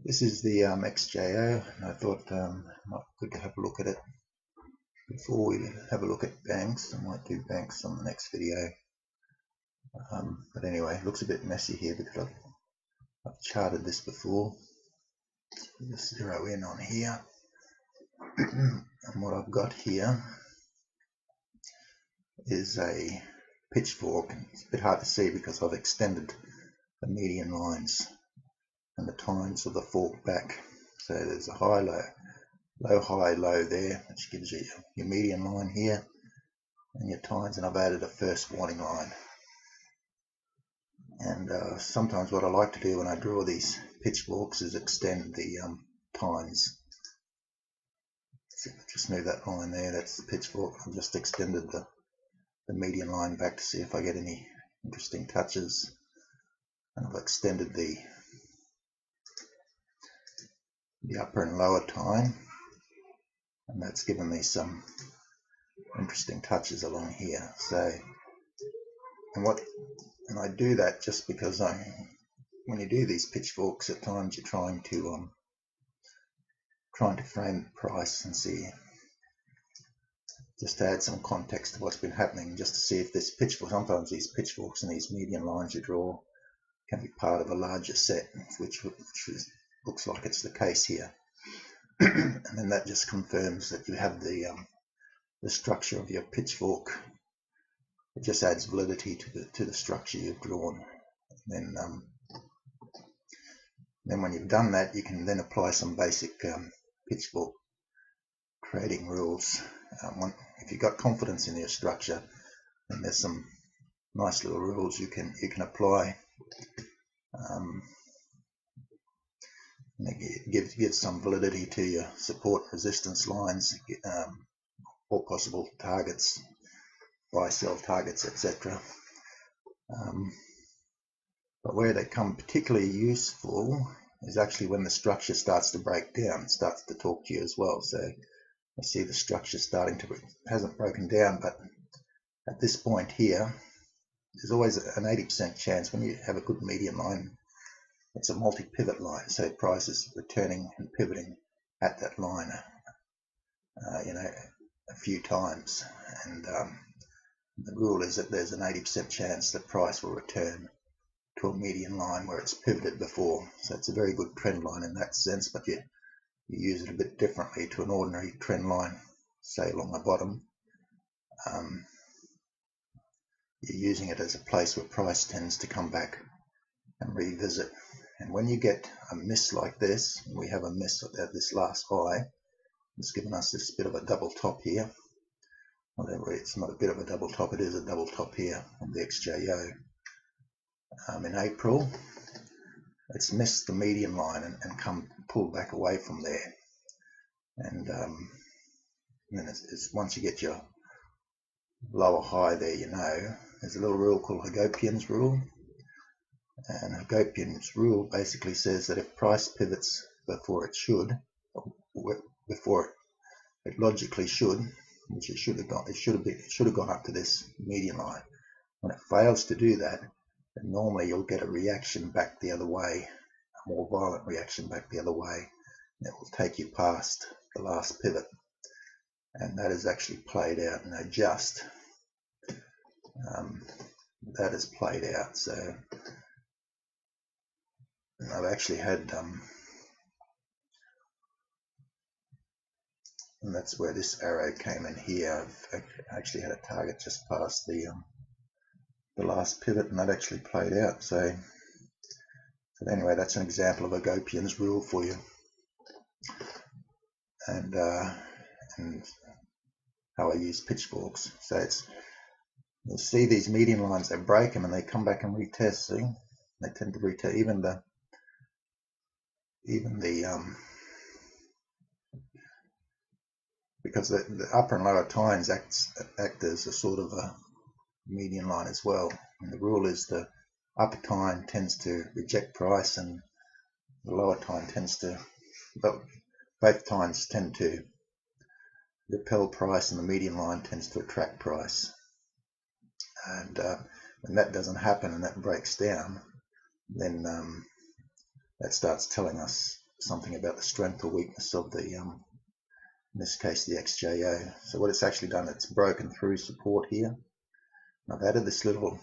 This is the XJO, and I thought it might be good to have a look at it before we have a look at banks. I might do banks on the next video. But anyway, it looks a bit messy here because I've charted this before. Just zero in on here. And what I've got here is a pitchfork. It's a bit hard to see because I've extended the median lines and the tines of the fork back. So there's a high, low, low, high, low there, which gives you your median line here and your tines, and I've added a first warning line. And sometimes what I like to do when I draw these pitchforks is extend the tines. So just move that line there, that's the pitchfork. I've just extended the median line back to see if I get any interesting touches. And I've extended the upper and lower tine, and that's given me some interesting touches along here. So, and I do that just because when you do these pitchforks, at times you're trying to frame the price and see, just to add some context to what's been happening, just to see if this pitchfork, sometimes these pitchforks and these median lines you draw can be part of a larger set, which looks like it's the case here. And then that just confirms that you have the structure of your pitchfork. It just adds validity to the structure you've drawn. And then when you've done that, you can then apply some basic pitchfork creating rules. If you've got confidence in your structure, then there's some nice little rules you can apply. It gives some validity to your support resistance lines, all possible targets, buy sell targets, etc. But where they come particularly useful is actually when the structure starts to break down, it starts to talk to you as well. So I see the structure starting to, hasn't broken down, but at this point here, there's always an 80% chance when you have a good median line. It's a multi-pivot line, so price is returning and pivoting at that line, a few times. And the rule is that there's an 80% chance that price will return to a median line where it's pivoted before. So it's a very good trend line in that sense, but you use it a bit differently to an ordinary trend line, say along the bottom. You're using it as a place where price tends to come back and revisit. And when you get a miss like this, we have a miss at this last high, it's given us this bit of a double top here. Whatever, it's not a bit of a double top, it is a double top here on the XJO. In April, it's missed the median line and pulled back away from there. And then it's once you get your lower high there, there's a little rule called Hagopian's rule. And Hagopian's rule basically says that if price pivots before it should, before it logically should, which it should have gone up to this median line. When it fails to do that, then normally you'll get a reaction back the other way, a more violent reaction back the other way. That will take you past the last pivot, and that has actually played out. And that has played out. So I've actually had, and that's where this arrow came in here. I've actually had a target just past the last pivot, and that actually played out. So anyway, that's an example of Hagopian's rule for you, and how I use pitchforks. So you'll see these median lines, they break them and they come back and retest. See, they tend to retest even the because the upper and lower tines act as a sort of a median line as well. And the rule is the upper tine tends to reject price and the lower tine tends to, both tines tend to repel price, and the median line tends to attract price. And when that doesn't happen and that breaks down, then that starts telling us something about the strength or weakness of the, in this case, the XJO. So what it's actually done, it's broken through support here. I've added this little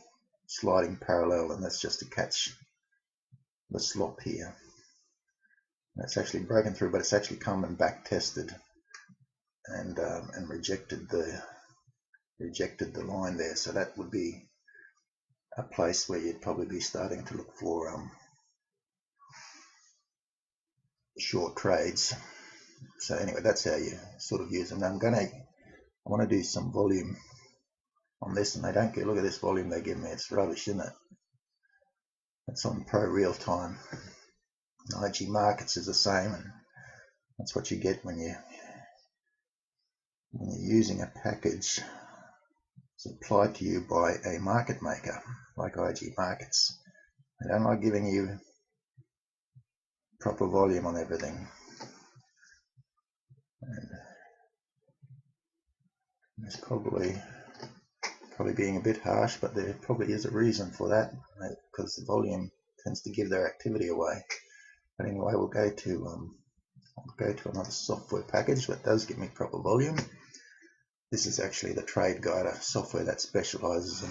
sliding parallel, and that's just to catch the slop here. It's actually broken through, but it's actually come and back tested and rejected the line there. So that would be a place where you'd probably be starting to look for short trades. So anyway, that's how you sort of use them. Now I want to do some volume on this, and they don't get, look at this volume they give me. It's rubbish, isn't it? It's on pro real time. IG markets is the same, and that's what you get when you're using a package supplied to you by a market maker like IG markets. They don't like giving you proper volume on everything. And it's probably being a bit harsh, but there probably is a reason for that, because the volume tends to give their activity away. But anyway, we'll go to another software package that does give me proper volume. This is actually the Trade Guider software that specializes in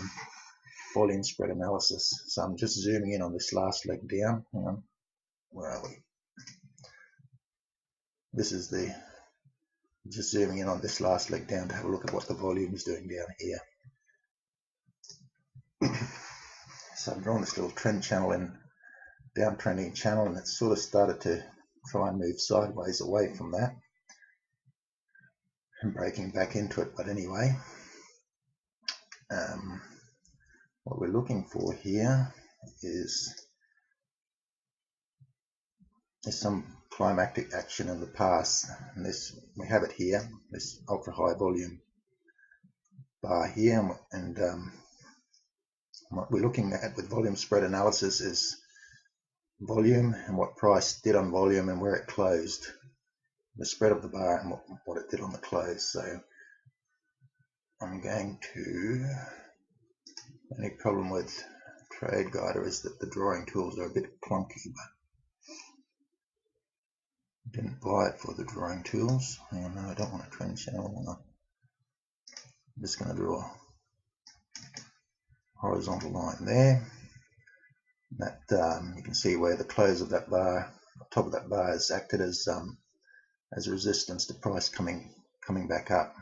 volume spread analysis. So I'm just zooming in on this last leg down. Hang on, where are we? This is just zooming in on this last leg down to have a look at what the volume is doing down here. So I've drawn this little trend channel in, downtrending channel, and it's sort of started to try and move sideways away from that and breaking back into it. But anyway, what we're looking for here is some climactic action in the past, and this, we have it here, this ultra high volume bar here, and what we're looking at with volume spread analysis is volume and what price did on volume and where it closed, the spread of the bar and what it did on the close. So I'm going to, the only problem with Trade Guider is that the drawing tools are a bit clunky, but I didn't buy it for the drawing tools. Oh no, I don't want a trend channel. I'm just going to draw a horizontal line there. That you can see where the close of that bar, top of that bar, has acted as resistance to price coming back up.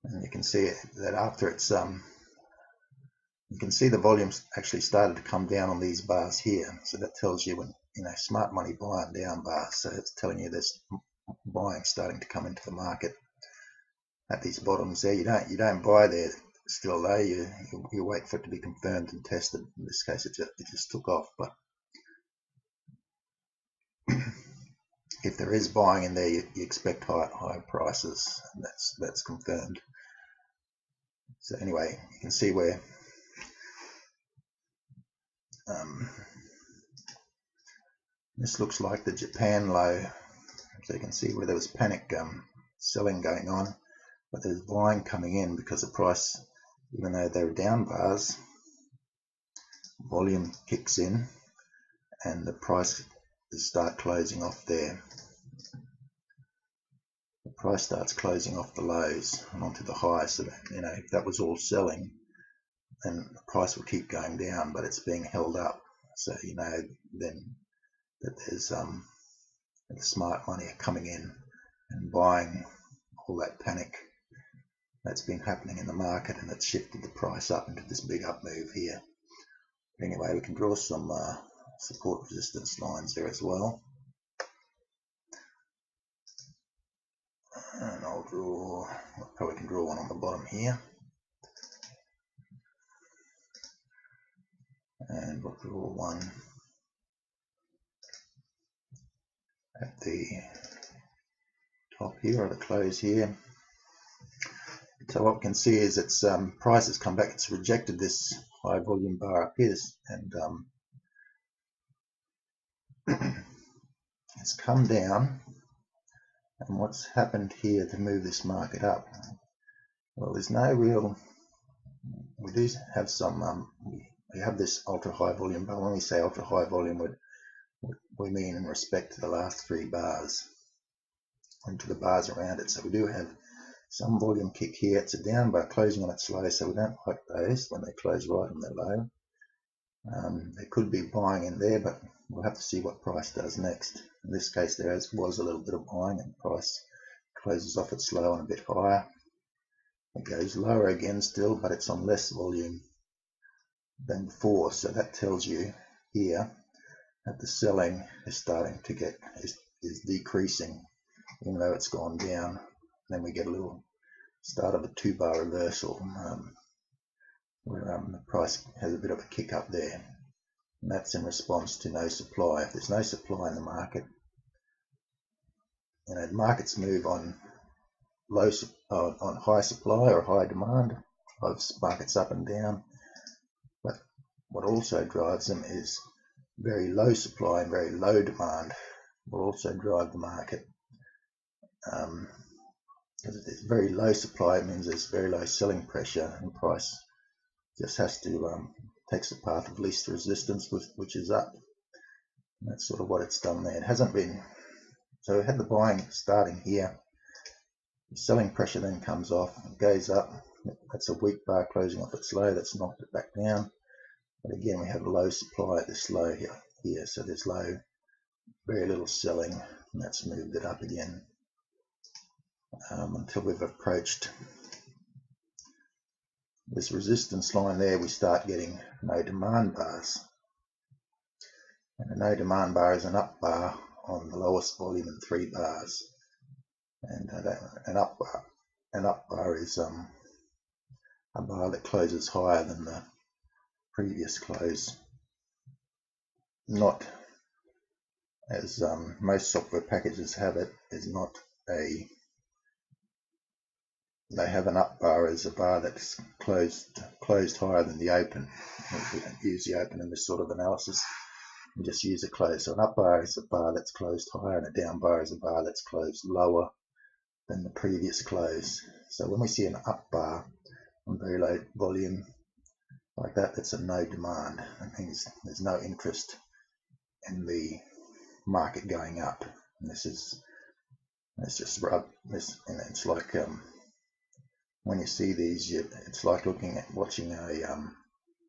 And you can see that after it's you can see the volumes actually started to come down on these bars here. So that tells you when, smart money buy and down bar. So it's telling you there's buying starting to come into the market at these bottoms there. You don't buy there still though. You wait for it to be confirmed and tested. In this case, it just took off. But if there is buying in there, you expect higher prices. And that's confirmed. So anyway, you can see where this looks like the Japan low. So you can see where there was panic selling going on, but there's buying coming in because the price, even though they're down bars, volume kicks in and the price starts closing off there. The price starts closing off the lows and onto the highs. So that, if that was all selling, then the price will keep going down, but it's being held up. So then that there's the smart money are coming in and buying all that panic that's been happening in the market, and it's shifted the price up into this big up move here. Anyway, we can draw some support resistance lines there as well. And I probably can draw one on the bottom here. And we'll draw one at the top here, or the close here. So what we can see is its price has come back. It's rejected this high volume bar up here, and it's come down. And what's happened here to move this market up? Well, there's no real. We do have some. We have this ultra high volume bar. When we say ultra high volume, we're we mean in respect to the last 3 bars and to the bars around it. So we do have some volume kick here. It's a down bar closing on its low, so we don't like those when they close right on their low. There could be buying in there, but we'll have to see what price does next. In this case, there was a little bit of buying, and price closes off its low and a bit higher. It goes lower again still, but it's on less volume than before, so that tells you here that the selling is starting to get is decreasing, even though it's gone down. Then we get a little start of a 2-bar reversal where the price has a bit of a kick up there, and that's in response to no supply. If there's no supply in the market, markets move on on high supply or high demand, drives markets up and down. But what also drives them is very low supply and very low demand will also drive the market. Because if there's very low supply, it means there's very low selling pressure, and price just has to takes the path of least resistance, which is up. And that's sort of what it's done there. It hasn't been, so we had the buying starting here. The selling pressure then comes off, it goes up. That's a weak bar closing off its low. That's knocked it back down. But again, we have low supply at this low here. So there's low, very little selling, and that's moved it up again until we've approached this resistance line there. We start getting no demand bars, and a no demand bar is an up bar on the lowest volume in 3 bars, and an up bar is a bar that closes higher than the previous close. Not as most software packages have it, is not a, they have an up bar as a bar that's closed higher than the open. We don't use the open in this sort of analysis, we just use a close. So an up bar is a bar that's closed higher, and a down bar is a bar that's closed lower than the previous close. So when we see an up bar on very low volume like that, that's a no demand. That means there's no interest in the market going up. And this is, it's just this, and it's like when you see these, it's like watching a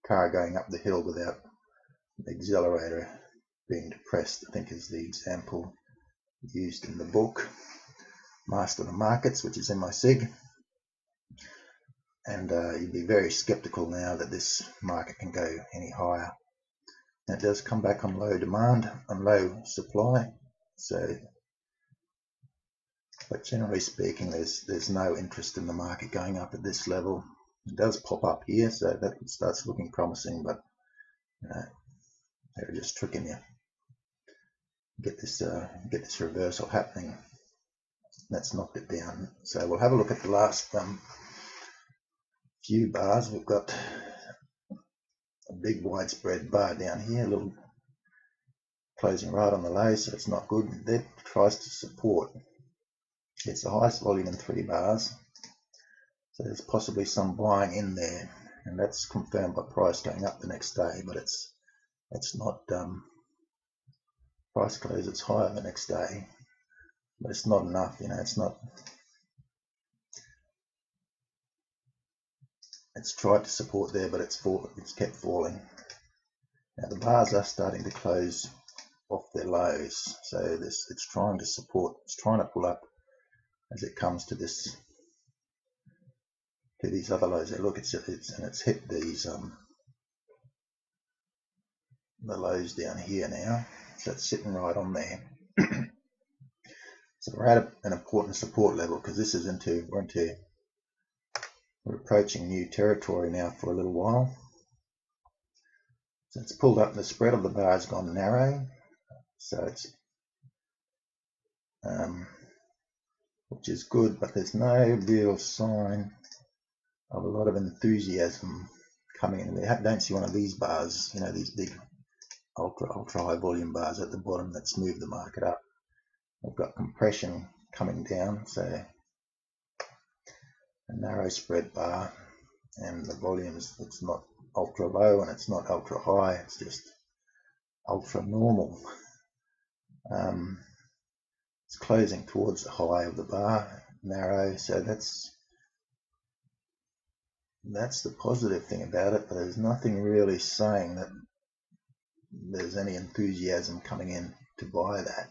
car going up the hill without the accelerator being depressed, I think is the example used in the book Master the Markets, which is in my SIG. And you'd be very skeptical now that this market can go any higher. And it does come back on low demand, on low supply. So, but generally speaking, there's no interest in the market going up at this level. It does pop up here, so that starts looking promising, but they're just tricking you. Get this reversal happening. That's knocked it down. So we'll have a look at the last few bars. We've got a big widespread bar down here, a little closing right on the low, so it's not good. That tries to support. It's the highest volume in 3 bars, so there's possibly some buying in there, and that's confirmed by price going up the next day. But it's not price closes higher the next day, but it's not enough. It's not. It's tried to support there, but it's kept falling. Now the bars are starting to close off their lows, so it's trying to support. It's trying to pull up as it comes to these other lows. Look, it's hit these the lows down here now, so it's sitting right on there. So we're at an important support level, because this is we're approaching new territory now for a little while. So it's pulled up, the spread of the bar has gone narrow, so it's which is good, but there's no real sign of a lot of enthusiasm coming in. We don't see one of these bars, these big ultra high volume bars at the bottom that's moved the market up. We've got compression coming down, so a narrow spread bar, and the volumes, it's not ultra low and it's not ultra high, it's just ultra normal. It's closing towards the high of the bar, narrow, so that's the positive thing about it, but there's nothing really saying that there's any enthusiasm coming in to buy that.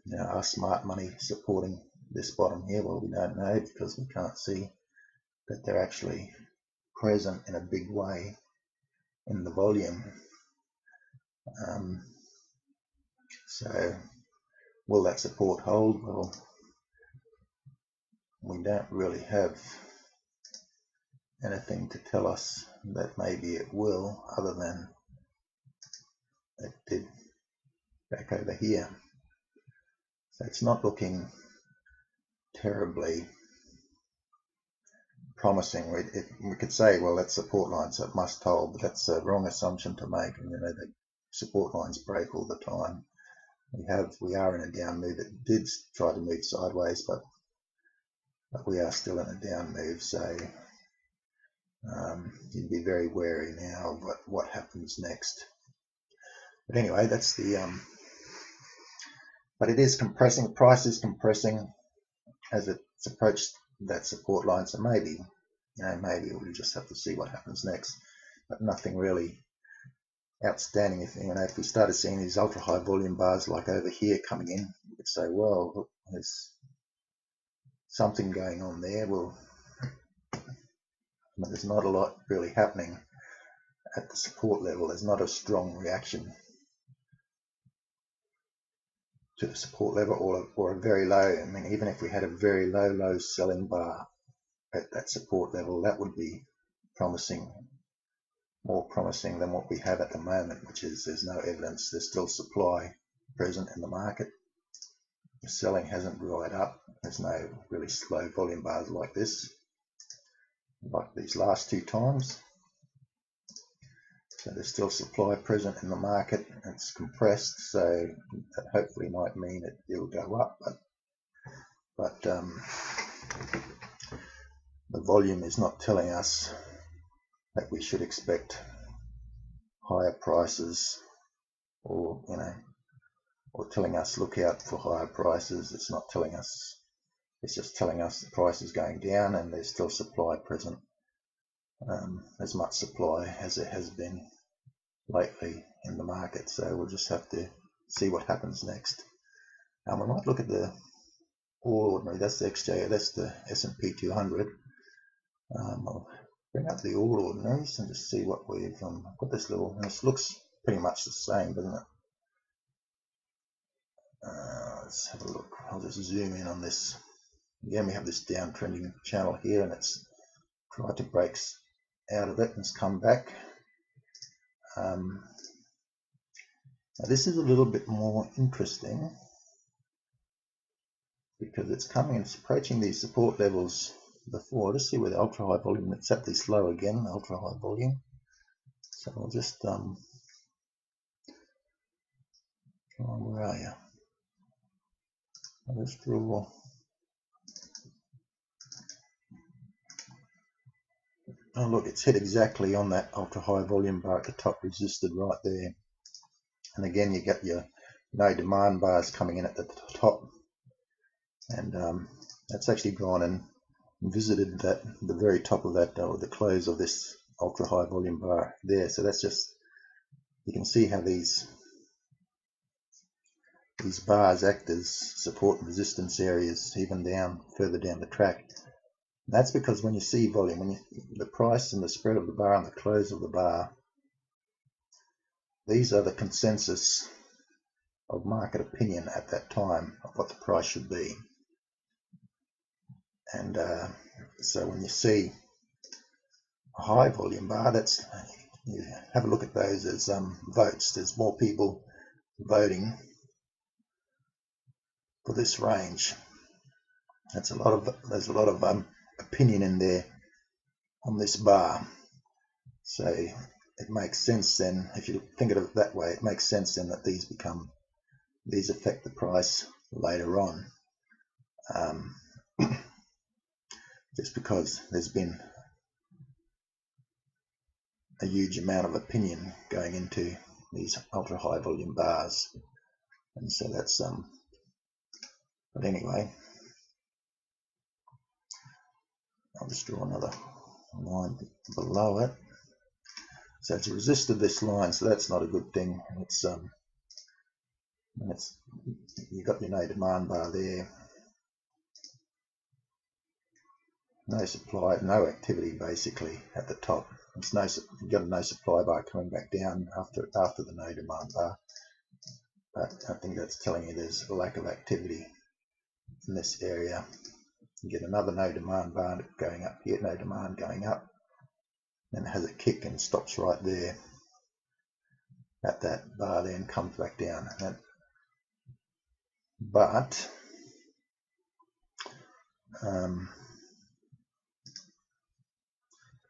You know, are smart money supporting this bottom here? Well, we don't know because we can't see that they're actually present in a big way in the volume. So will that support hold? Well, we don't really have anything to tell us that maybe it will, other than it did back over here. So it's not looking terribly promising. We could say, well, that's support line, so it must hold, but that's a wrong assumption to make. And, you know, the support lines break all the time. We are in a down move. It did try to move sideways, but we are still in a down move. So you'd be very wary now of what happens next. But anyway, that's the but it is compressing. The price is compressing as it's approached that support line. So maybe, you know, maybe we'll just have to see what happens next. But nothing really outstanding. If we started seeing these ultra high volume bars like over here coming in, we could say, well, look, there's something going on there. Well, but there's not a lot really happening at the support level. There's not a strong reaction to the support level, or a very low. I mean, even if we had a very low selling bar at that support level, that would be promising, more promising than what we have at the moment, which is there's no evidence. There's still supply present in the market. The selling hasn't dried up. There's no really slow volume bars like this, like these last two times. So there's still supply present in the market. It's compressed, so that hopefully might mean it'll go up, but the volume is not telling us that we should expect higher prices, or or telling us look out for higher prices. It's not telling us. It's just telling us the price is going down and there's still supply present. As much supply as there has been lately in the market, so we'll just have to see what happens next. We might look at the All Ordinary. That's the XJO, that's the S&P 200. I'll bring up the All Ordinaries and just see what we've got. This little, and this looks pretty much the same, doesn't it? Let's have a look. I'll just zoom in on this. Again, we have this downtrending channel here, and it's tried to break out of it and it's come back. Now this is a little bit more interesting because it's coming and it's approaching these support levels before. Let's see where the ultra high volume, it's at this low again, ultra high volume. So we'll just come on, where are you? I'll just draw. Oh look, it's hit exactly on that ultra high volume bar at the top, resisted right there. And again, you get your no demand bars coming in at the top, and that's actually gone and visited the very top of that, or the close of this ultra high volume bar there. So that's just, you can see how these bars act as support and resistance areas even further down the track. And that's because when you see volume, when the price and the spread of the bar and the close of the bar, these are the consensus of market opinion at that time of what the price should be. And so when you see a high volume bar, that's, you have a look at those as votes. There's more people voting for this range. There's a lot of opinion in there on this bar. So it makes sense then, if you think of it that way, it makes sense then that these affect the price later on. Just because there's been a huge amount of opinion going into these ultra high volume bars. and so that's but anyway, I'll just draw another line below it. So it's resisted this line, so that's not a good thing. It's you've got your no demand bar there, no supply, no activity basically at the top. It's no, you've got a no supply bar coming back down after the no demand bar. But I think that's telling you there's a lack of activity in this area. You get another no demand bar going up here, no demand going up, then it has a kick and stops right there at that bar, then comes back down. But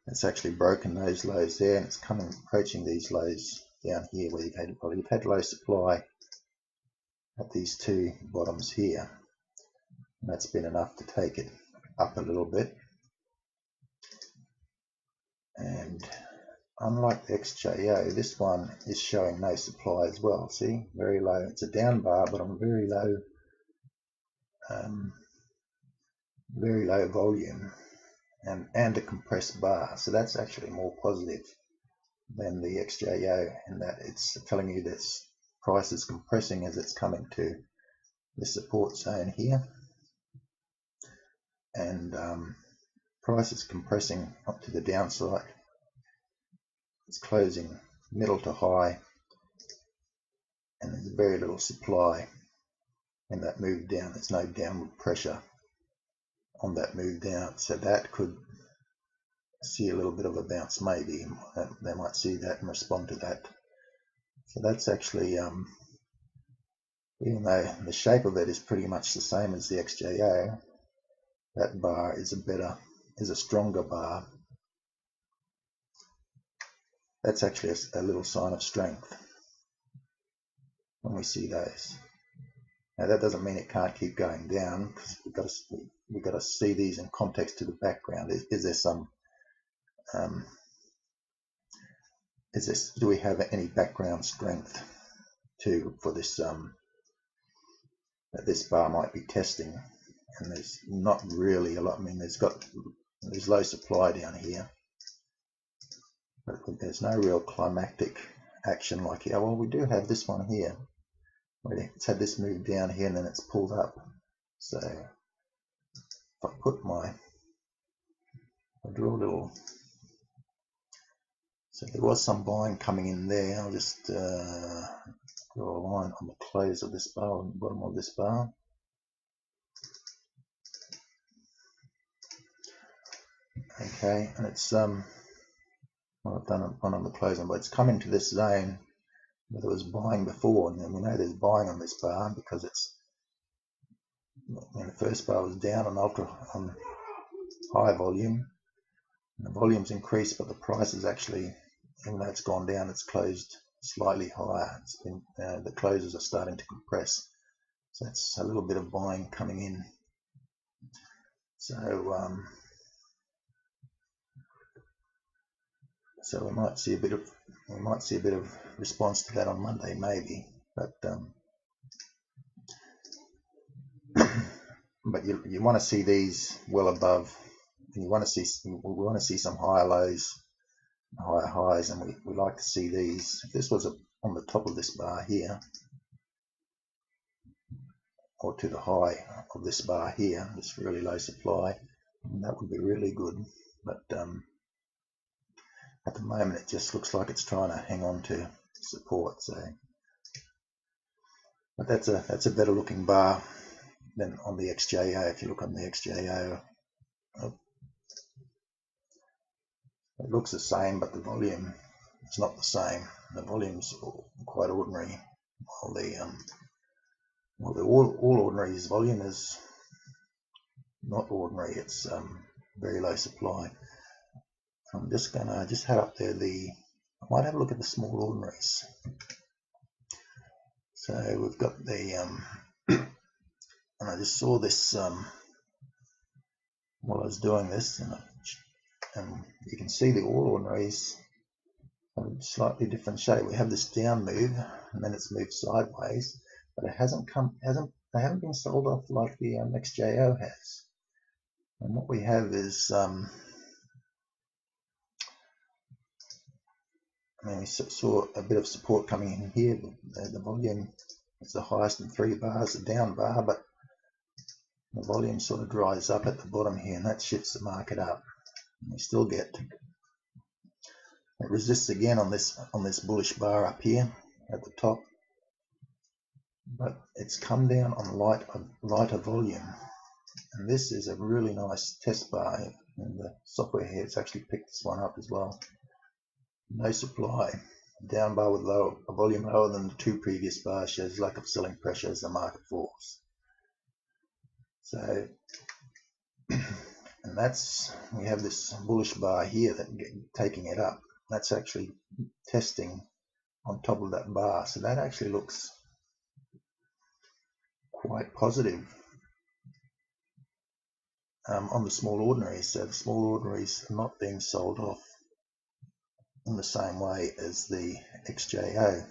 it's actually broken those lows there, and it's approaching these lows down here where you've had low supply at these two bottoms here, and that's been enough to take it up a little bit. And unlike the XJO, this one is showing no supply as well. See, very low. It's a down bar, but on very low volume and a compressed bar. So that's actually more positive than the XJO, in that it's telling you this price is compressing as it's coming to the support zone here, and price is compressing up to the downside. It's closing middle to high, and there's very little supply in that move down. There's no downward pressure on that move down, so that could see a little bit of a bounce. Maybe they might see that and respond to that. So that's actually, even though the shape of it is pretty much the same as the XJO, that bar is a stronger bar. That's actually a little sign of strength when we see those. Now that doesn't mean it can't keep going down, because we've got to see these in context to the background. Is there some do we have any background strength for this that this bar might be testing? And there's not really a lot. I mean, there's low supply down here, but there's no real climactic action like here. Well, we do have this one here, where it's had this move down here and then it's pulled up. So if I draw a little, so there was some buying coming in there. I'll just draw a line on the close of this bar, on the bottom of this bar. Okay, and it's well, I've done one on the closing, but it's come into this zone where there was buying before, and then we know there's buying on this bar because it's, when the first bar was down on high volume, and the volume's increased, but the price is actually, even though it's gone down, it's closed slightly higher. It's been, the closes are starting to compress, so that's a little bit of buying coming in. So we might see a bit of response to that on Monday, maybe. But but you want to see these well above, and we want to see some higher lows, higher highs, and we like to see these. If this was on the top of this bar here, or to the high of this bar here, this really low supply, that would be really good. But at the moment, it just looks like it's trying to hang on to support. So, but that's a better looking bar than on the XJO. If you look on the XJO, it looks the same, but the volume is not the same. The volume's quite ordinary, while the all ordinary's volume is not ordinary. It's very low supply. I'm just gonna head up there. I might have a look at the small ordinaries. So we've got the and I just saw this while I was doing this, and you can see the all ordinaries have a slightly different shape. We have this down move, and then it's moved sideways. but it they haven't been sold off like the XJO has. And what we have is, we saw a bit of support coming in here. The volume is the highest in 3 bars, a down bar, but the volume sort of dries up at the bottom here, and that shifts the market up. And we still get, it resists again on this bullish bar up here at the top, but it's come down on lighter volume. And this is a really nice test bar, and the software here has actually picked this one up as well. No supply, down bar with a volume lower than the 2 previous bars shows lack of selling pressure as the market falls. So, and we have this bullish bar here that taking it up. That's actually testing on top of that bar, so that actually looks quite positive on the small ordinaries. So the small ordinaries are not being sold off in the same way as the XJO,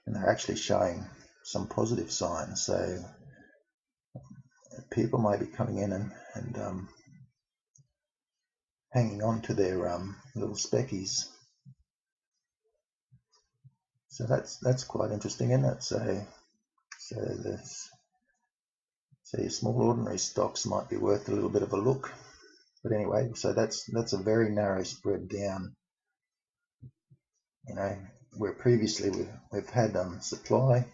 and they're actually showing some positive signs. So people may be coming in and hanging on to their little speckies. So that's quite interesting, isn't it? So your small ordinary stocks might be worth a little bit of a look. But anyway, so that's a very narrow spread down. Where previously we've had supply,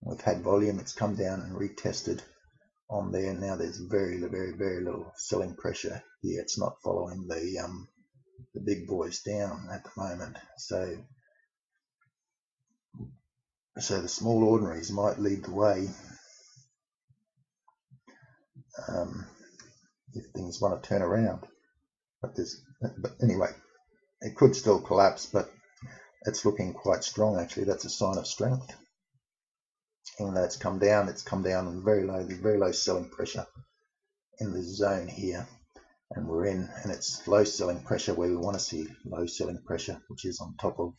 we've had volume, it's come down and retested on there. Now there's very little selling pressure here. It's not following the big boys down at the moment. So the small ordinaries might lead the way if things want to turn around. But anyway, it could still collapse, but it's looking quite strong actually. That's a sign of strength. Even though it's come down and very low. There's very low selling pressure in the zone here, and we're in, and it's low selling pressure where we want to see low selling pressure, which is on top of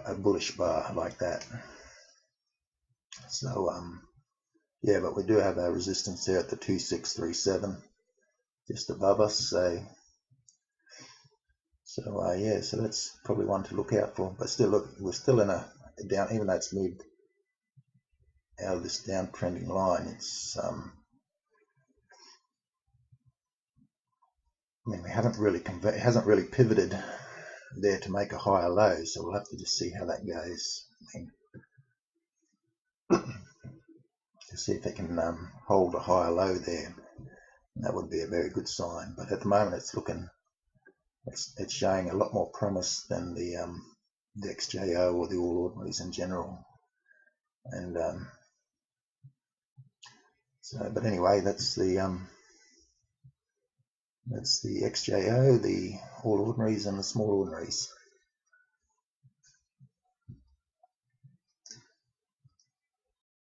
a bullish bar like that. So yeah, but we do have our resistance there at the 2637 just above us. So yeah, so that's probably one to look out for. But still, look, we're still in a down, even though it's moved out of this downtrending line. It's we haven't really it hasn't really pivoted there to make a higher low, so we'll have to just see how that goes. To see if it can hold a higher low there. And that would be a very good sign. But at the moment, it's looking, it's showing a lot more promise than the XJO or the All Ordinaries in general. And but anyway, that's the XJO, the All Ordinaries, and the Small Ordinaries.